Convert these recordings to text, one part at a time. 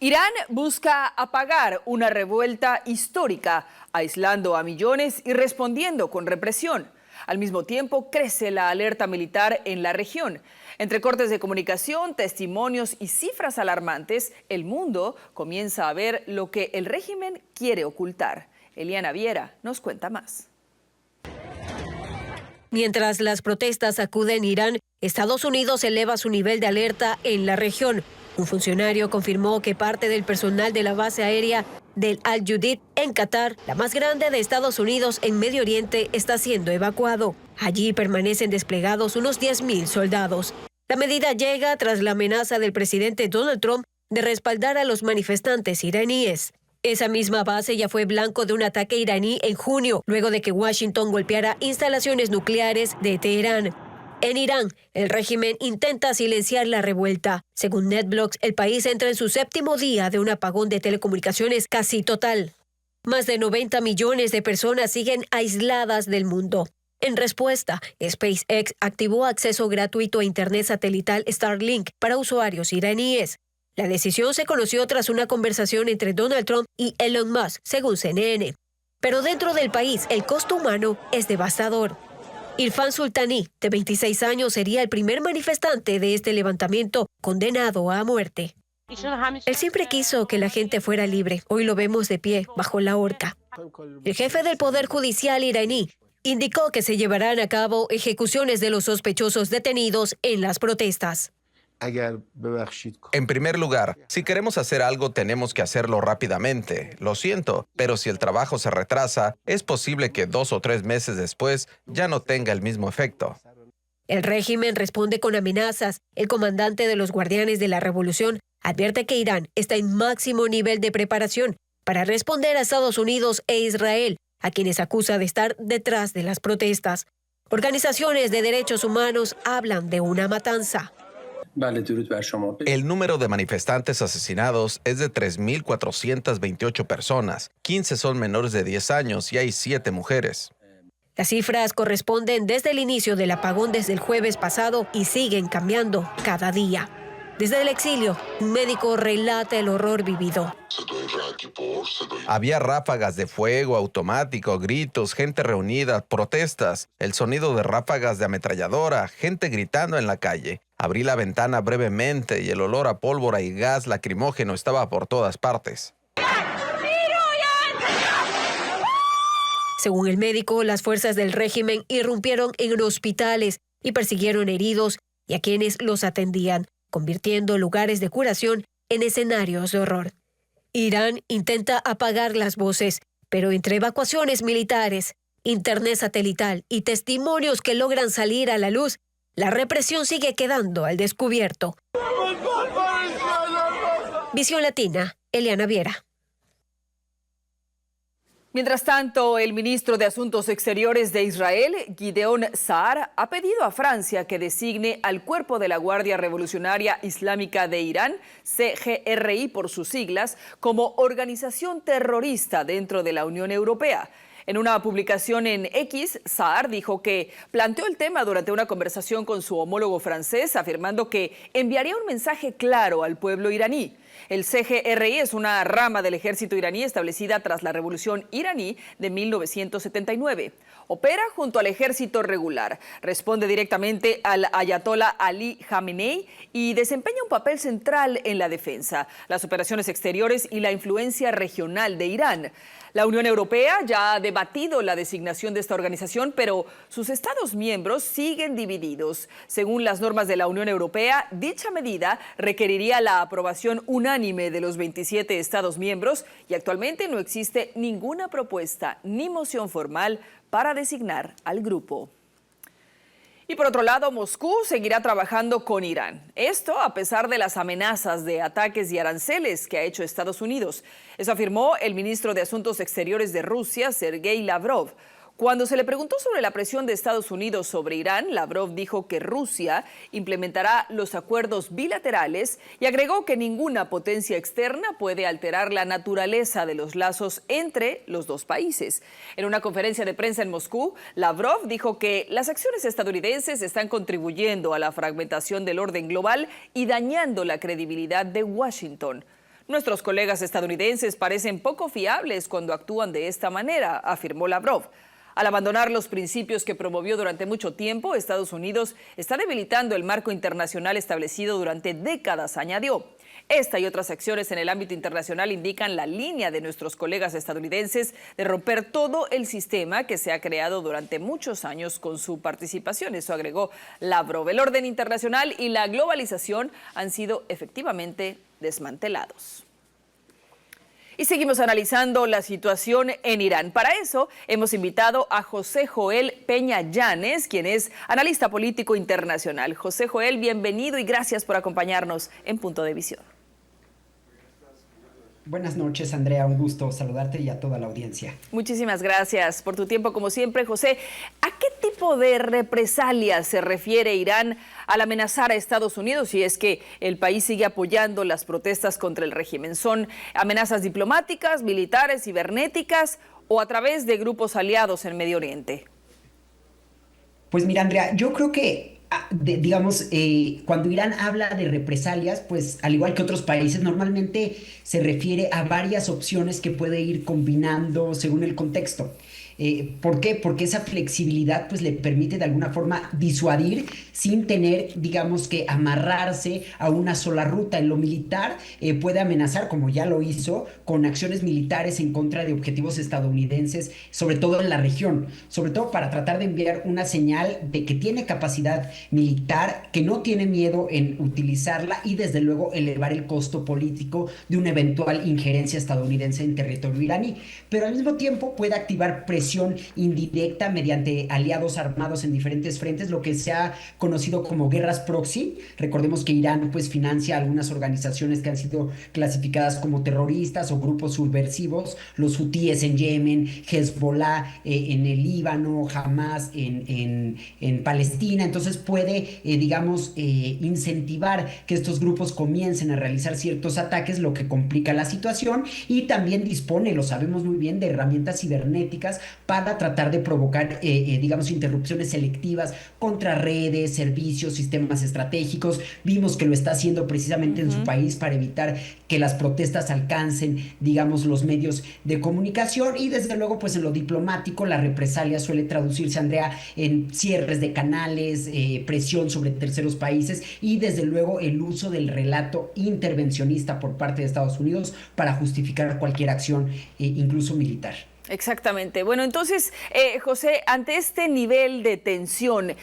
Irán busca apagar una revuelta histórica, aislando a millones y respondiendo con represión. Al mismo tiempo, crece la alerta militar en la región. Entre cortes de comunicación, testimonios y cifras alarmantes, el mundo comienza a ver lo que el régimen quiere ocultar. Eliana Viera nos cuenta más. Mientras las protestas sacuden Irán, Estados Unidos eleva su nivel de alerta en la región. Un funcionario confirmó que parte del personal de la base aérea del Al-Udeid en Qatar, la más grande de Estados Unidos en Medio Oriente, está siendo evacuado. Allí permanecen desplegados unos 10.000 soldados. La medida llega tras la amenaza del presidente Donald Trump de respaldar a los manifestantes iraníes. Esa misma base ya fue blanco de un ataque iraní en junio, luego de que Washington golpeara instalaciones nucleares de Teherán. En Irán, el régimen intenta silenciar la revuelta. Según NetBlocks, el país entra en su 7º día de un apagón de telecomunicaciones casi total. Más de 90 millones de personas siguen aisladas del mundo. En respuesta, SpaceX activó acceso gratuito a Internet satelital Starlink para usuarios iraníes. La decisión se conoció tras una conversación entre Donald Trump y Elon Musk, según CNN. Pero dentro del país, el costo humano es devastador. Irfan Sultani, de 26 años, sería el primer manifestante de este levantamiento condenado a muerte. Él siempre quiso que la gente fuera libre. Hoy lo vemos de pie, bajo la horca. El jefe del Poder Judicial iraní indicó que se llevarán a cabo ejecuciones de los sospechosos detenidos en las protestas. En primer lugar, si queremos hacer algo, tenemos que hacerlo rápidamente. Lo siento, pero si el trabajo se retrasa, es posible que 2 o 3 meses después ya no tenga el mismo efecto. El régimen responde con amenazas. El comandante de los Guardianes de la Revolución advierte que Irán está en máximo nivel de preparación para responder a Estados Unidos e Israel, a quienes acusa de estar detrás de las protestas. Organizaciones de derechos humanos hablan de una matanza. El número de manifestantes asesinados es de 3.428 personas. 15 son menores de 10 años y hay 7 mujeres. Las cifras corresponden desde el inicio del apagón desde el jueves pasado y siguen cambiando cada día. Desde el exilio, un médico relata el horror vivido. Había ráfagas de fuego automático, gritos, gente reunida, protestas, el sonido de ráfagas de ametralladora, gente gritando en la calle. Abrí la ventana brevemente y el olor a pólvora y gas lacrimógeno estaba por todas partes. Según el médico, las fuerzas del régimen irrumpieron en hospitales y persiguieron heridos y a quienes los atendían, convirtiendo lugares de curación en escenarios de horror. Irán intenta apagar las voces, pero entre evacuaciones militares, internet satelital y testimonios que logran salir a la luz, la represión sigue quedando al descubierto. Visión Latina, Eliana Viera. Mientras tanto, el ministro de Asuntos Exteriores de Israel, Gideon Saar, ha pedido a Francia que designe al Cuerpo de la Guardia Revolucionaria Islámica de Irán, CGRI por sus siglas, como organización terrorista dentro de la Unión Europea. En una publicación en X, Saar dijo que planteó el tema durante una conversación con su homólogo francés, afirmando que enviaría un mensaje claro al pueblo iraní. El CGRI es una rama del ejército iraní establecida tras la revolución iraní de 1979. Opera junto al ejército regular, responde directamente al ayatolá Ali Khamenei y desempeña un papel central en la defensa, las operaciones exteriores y la influencia regional de Irán. La Unión Europea ya ha debatido la designación de esta organización, pero sus Estados miembros siguen divididos. Según las normas de la Unión Europea, dicha medida requeriría la aprobación unánime de los 27 Estados miembros y actualmente no existe ninguna propuesta ni moción formal para designar al grupo. Y por otro lado, Moscú seguirá trabajando con Irán. Esto a pesar de las amenazas de ataques y aranceles que ha hecho Estados Unidos. Eso afirmó el ministro de Asuntos Exteriores de Rusia, Sergei Lavrov. Cuando se le preguntó sobre la presión de Estados Unidos sobre Irán, Lavrov dijo que Rusia implementará los acuerdos bilaterales y agregó que ninguna potencia externa puede alterar la naturaleza de los lazos entre los dos países. En una conferencia de prensa en Moscú, Lavrov dijo que las acciones estadounidenses están contribuyendo a la fragmentación del orden global y dañando la credibilidad de Washington. Nuestros colegas estadounidenses parecen poco fiables cuando actúan de esta manera, afirmó Lavrov. Al abandonar los principios que promovió durante mucho tiempo, Estados Unidos está debilitando el marco internacional establecido durante décadas, añadió. Esta y otras acciones en el ámbito internacional indican la línea de nuestros colegas estadounidenses de romper todo el sistema que se ha creado durante muchos años con su participación. Eso agregó Lavrov. El orden internacional y la globalización han sido efectivamente desmantelados. Y seguimos analizando la situación en Irán. Para eso hemos invitado a José Joel Peña Llanes, quien es analista político internacional. José Joel, bienvenido y gracias por acompañarnos en Punto de Visión. Buenas noches, Andrea. Un gusto saludarte y a toda la audiencia. Muchísimas gracias por tu tiempo, como siempre, José. ¿A qué tipo de represalias se refiere Irán al amenazar a Estados Unidos si es que el país sigue apoyando las protestas contra el régimen? ¿Son amenazas diplomáticas, militares, cibernéticas o a través de grupos aliados en Medio Oriente? Pues mira, Andrea, yo creo que cuando Irán habla de represalias, pues al igual que otros países, normalmente se refiere a varias opciones que puede ir combinando según el contexto. ¿Por qué? Porque esa flexibilidad pues le permite de alguna forma disuadir sin tener, digamos, que amarrarse a una sola ruta. En lo militar puede amenazar, como ya lo hizo, con acciones militares en contra de objetivos estadounidenses, sobre todo en la región, sobre todo para tratar de enviar una señal de que tiene capacidad militar, que no tiene miedo en utilizarla y desde luego elevar el costo político de una eventual injerencia estadounidense en territorio iraní. Pero al mismo tiempo puede activar presión indirecta mediante aliados armados en diferentes frentes, lo que se ha conocido como guerras proxy. Recordemos que Irán pues financia algunas organizaciones que han sido clasificadas como terroristas o grupos subversivos, los hutíes en Yemen, Hezbollah en el Líbano, Hamas en Palestina. Entonces puede, incentivar que estos grupos comiencen a realizar ciertos ataques, lo que complica la situación, y también dispone, lo sabemos muy bien, de herramientas cibernéticas para tratar de provocar, interrupciones selectivas contra redes, servicios, sistemas estratégicos. Vimos que lo está haciendo precisamente en su país para evitar que las protestas alcancen, los medios de comunicación. Y desde luego, pues en lo diplomático, la represalia suele traducirse, Andrea, en cierres de canales, presión sobre terceros países y desde luego el uso del relato intervencionista por parte de Estados Unidos para justificar cualquier acción, incluso militar. Exactamente. Bueno, entonces, José, ante este nivel de tensión,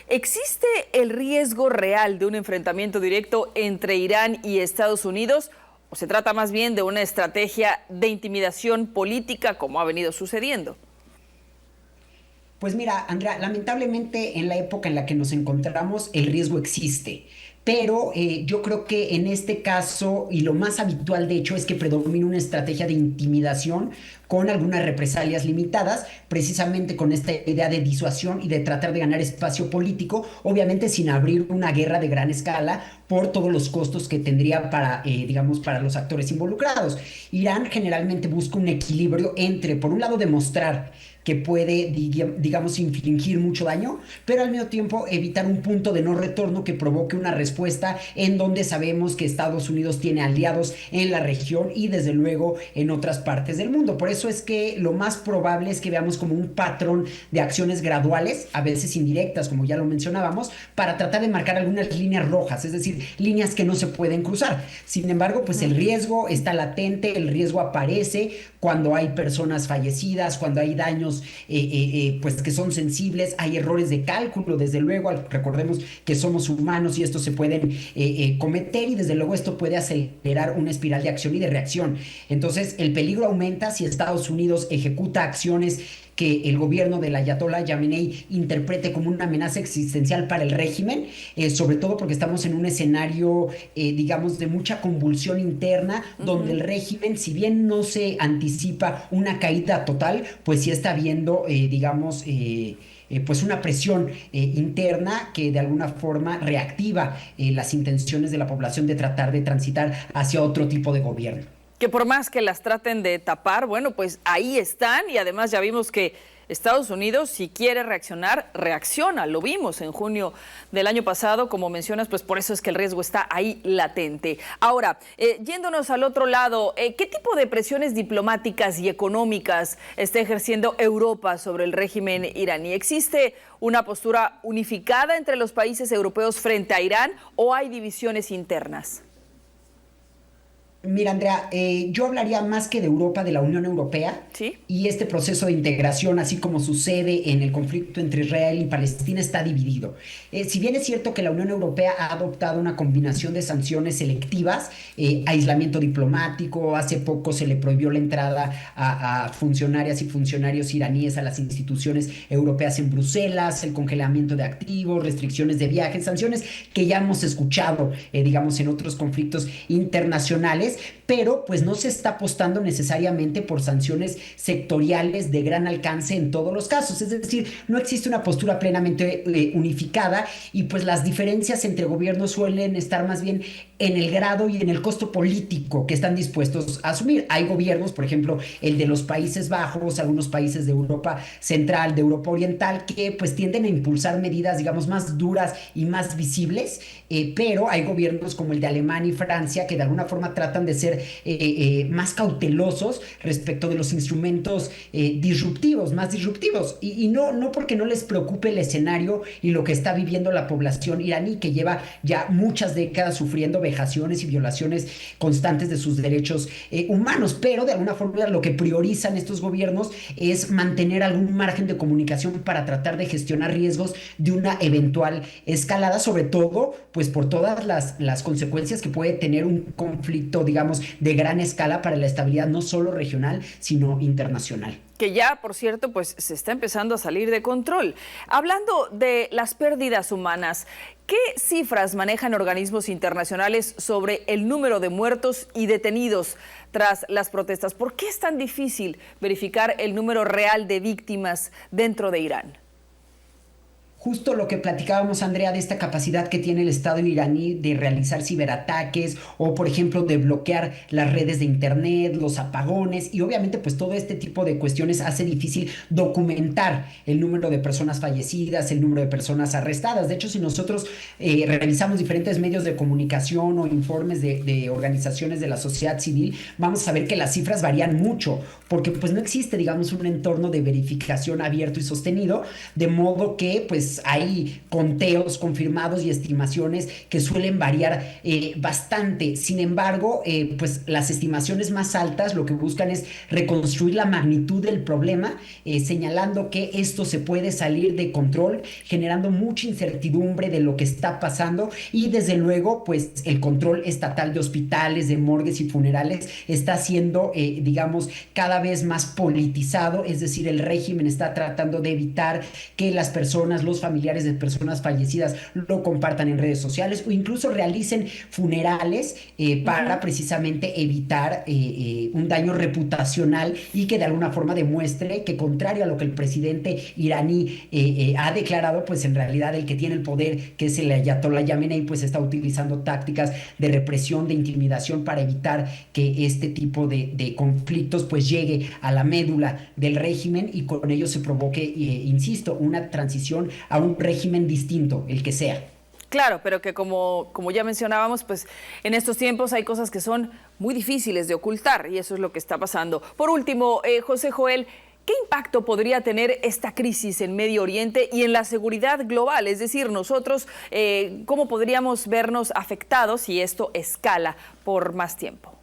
¿existe el riesgo real de un enfrentamiento directo entre Irán y Estados Unidos? ¿O se trata más bien de una estrategia de intimidación política como ha venido sucediendo? Pues mira, Andrea, lamentablemente en la época en la que nos encontramos el riesgo existe. Pero yo creo que en este caso, y lo más habitual de hecho, es que predomina una estrategia de intimidación con algunas represalias limitadas, precisamente con esta idea de disuasión y de tratar de ganar espacio político, obviamente sin abrir una guerra de gran escala por todos los costos que tendría para los actores involucrados. Irán generalmente busca un equilibrio entre, por un lado, demostrar que puede, infligir mucho daño, pero al mismo tiempo evitar un punto de no retorno que provoque una respuesta en donde sabemos que Estados Unidos tiene aliados en la región y desde luego en otras partes del mundo. Por eso es que lo más probable es que veamos como un patrón de acciones graduales, a veces indirectas, como ya lo mencionábamos, para tratar de marcar algunas líneas rojas, es decir, líneas que no se pueden cruzar. Sin embargo, pues el riesgo está latente, el riesgo aparece cuando hay personas fallecidas, cuando hay daños pues que son sensibles, hay errores de cálculo, desde luego, recordemos que somos humanos y estos se pueden cometer, y desde luego esto puede acelerar una espiral de acción y de reacción. Entonces el peligro aumenta si Estados Unidos ejecuta acciones que el gobierno del Ayatollah Khamenei interprete como una amenaza existencial para el régimen, sobre todo porque estamos en un escenario, de mucha convulsión interna, donde el régimen, si bien no se anticipa una caída total, pues sí está viendo, pues una presión interna que de alguna forma reactiva las intenciones de la población de tratar de transitar hacia otro tipo de gobierno. Que por más que las traten de tapar, bueno, pues ahí están, y además ya vimos que Estados Unidos, si quiere reaccionar, reacciona. Lo vimos en junio del año pasado, como mencionas, pues por eso es que el riesgo está ahí latente. Ahora, yéndonos al otro lado, ¿qué tipo de presiones diplomáticas y económicas está ejerciendo Europa sobre el régimen iraní? ¿Existe una postura unificada entre los países europeos frente a Irán o hay divisiones internas? Mira, Andrea, yo hablaría más que de Europa, de la Unión Europea. ¿Sí? Y este proceso de integración, así como sucede en el conflicto entre Israel y Palestina, está dividido. Si bien es cierto que la Unión Europea ha adoptado una combinación de sanciones selectivas, aislamiento diplomático, hace poco se le prohibió la entrada a funcionarias y funcionarios iraníes a las instituciones europeas en Bruselas, el congelamiento de activos, restricciones de viajes, sanciones que ya hemos escuchado, digamos, en otros conflictos internacionales, pero pues no se está apostando necesariamente por sanciones sectoriales de gran alcance en todos los casos. Es decir, no existe una postura plenamente unificada y pues las diferencias entre gobiernos suelen estar más bien en el grado y en el costo político que están dispuestos a asumir. Hay gobiernos, por ejemplo, el de los Países Bajos, algunos países de Europa Central, de Europa Oriental, que pues tienden a impulsar medidas, digamos, más duras y más visibles, pero hay gobiernos como el de Alemania y Francia que de alguna forma tratan de ser más cautelosos respecto de los instrumentos disruptivos, más disruptivos. Y no porque no les preocupe el escenario y lo que está viviendo la población iraní, que lleva ya muchas décadas sufriendo vejaciones y violaciones constantes de sus derechos humanos, pero de alguna forma lo que priorizan estos gobiernos es mantener algún margen de comunicación para tratar de gestionar riesgos de una eventual escalada, sobre todo pues por todas las consecuencias que puede tener un conflicto, digamos, de gran escala para la estabilidad no solo regional, sino internacional. Que ya, por cierto, pues se está empezando a salir de control. Hablando de las pérdidas humanas, ¿qué cifras manejan organismos internacionales sobre el número de muertos y detenidos tras las protestas? ¿Por qué es tan difícil verificar el número real de víctimas dentro de Irán? Justo lo que platicábamos, Andrea, de esta capacidad que tiene el Estado iraní de realizar ciberataques o, por ejemplo, de bloquear las redes de Internet, los apagones, y obviamente pues todo este tipo de cuestiones hace difícil documentar el número de personas fallecidas, el número de personas arrestadas. De hecho, si nosotros revisamos diferentes medios de comunicación o informes de organizaciones de la sociedad civil, vamos a ver que las cifras varían mucho, porque pues no existe, digamos, un entorno de verificación abierto y sostenido, de modo que pues hay conteos confirmados y estimaciones que suelen variar bastante. Sin embargo, pues las estimaciones más altas lo que buscan es reconstruir la magnitud del problema, señalando que esto se puede salir de control, generando mucha incertidumbre de lo que está pasando y desde luego pues el control estatal de hospitales, de morgues y funerales está siendo, digamos, cada vez más politizado, es decir, el régimen está tratando de evitar que las personas, los familiares de personas fallecidas lo compartan en redes sociales o incluso realicen funerales para precisamente evitar un daño reputacional y que de alguna forma demuestre que, contrario a lo que el presidente iraní ha declarado, pues en realidad el que tiene el poder, que es el Ayatollah Yamenei, pues está utilizando tácticas de represión, de intimidación para evitar que este tipo de conflictos pues llegue a la médula del régimen y con ello se provoque, insisto, una transición a un régimen distinto, el que sea. Claro, pero que como ya mencionábamos, pues en estos tiempos hay cosas que son muy difíciles de ocultar y eso es lo que está pasando. Por último, José Joel, ¿qué impacto podría tener esta crisis en Medio Oriente y en la seguridad global? Es decir, nosotros, ¿cómo podríamos vernos afectados si esto escala por más tiempo?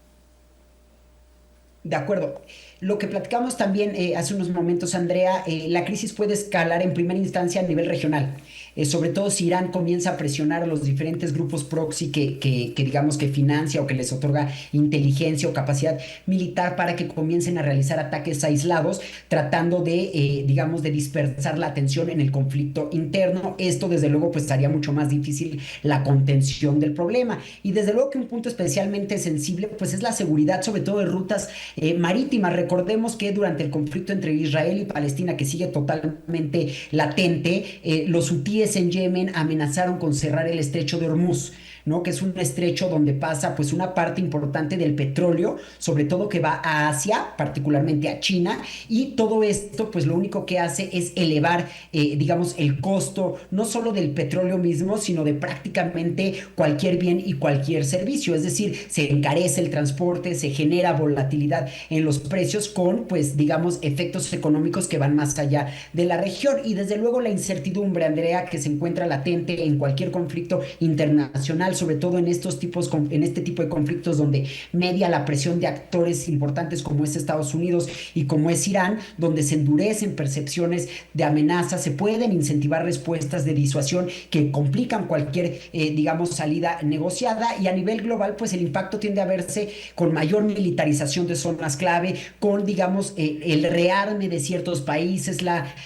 De acuerdo. Lo que platicamos también hace unos momentos, Andrea, la crisis puede escalar en primera instancia a nivel regional, sobre todo si Irán comienza a presionar a los diferentes grupos proxy que digamos que financia o que les otorga inteligencia o capacidad militar para que comiencen a realizar ataques aislados, tratando de, digamos, de dispersar la atención en el conflicto interno. Esto, desde luego, pues haría mucho más difícil la contención del problema. Y desde luego que un punto especialmente sensible, pues es la seguridad, sobre todo de rutas marítimas. Recordemos que durante el conflicto entre Israel y Palestina, que sigue totalmente latente, los hutíes en Yemen amenazaron con cerrar el estrecho de Hormuz. ¿no? Que es un estrecho donde pasa pues una parte importante del petróleo, sobre todo que va a Asia, particularmente a China, y todo esto pues lo único que hace es elevar, digamos, el costo no solo del petróleo mismo, sino de prácticamente cualquier bien y cualquier servicio. Es decir, se encarece el transporte, se genera volatilidad en los precios con, pues, digamos, efectos económicos que van más allá de la región. Y desde luego la incertidumbre, Andrea, que se encuentra latente en cualquier conflicto internacional, sobre todo en en este tipo de conflictos donde media la presión de actores importantes como es Estados Unidos y como es Irán, donde se endurecen percepciones de amenaza, se pueden incentivar respuestas de disuasión que complican cualquier, digamos, salida negociada, y a nivel global, pues el impacto tiende a verse con mayor militarización de zonas clave, con, digamos, el rearme de ciertos países,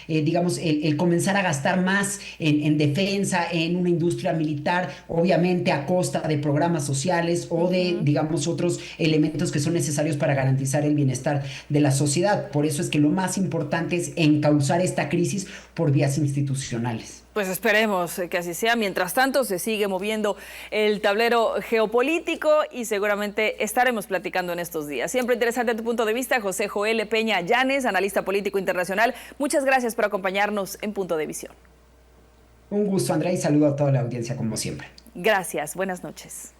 digamos, el comenzar a gastar más en defensa, en una industria militar, obviamente a costa de programas sociales o de, digamos, otros elementos que son necesarios para garantizar el bienestar de la sociedad. Por eso es que lo más importante es encauzar esta crisis por vías institucionales. Pues esperemos que así sea. Mientras tanto, se sigue moviendo el tablero geopolítico y seguramente estaremos platicando en estos días. Siempre interesante tu punto de vista, José Joel Peña Llanes, analista político internacional. Muchas gracias por acompañarnos en Punto de Visión. Un gusto, Andrea, y saludo a toda la audiencia como siempre. Gracias. Buenas noches.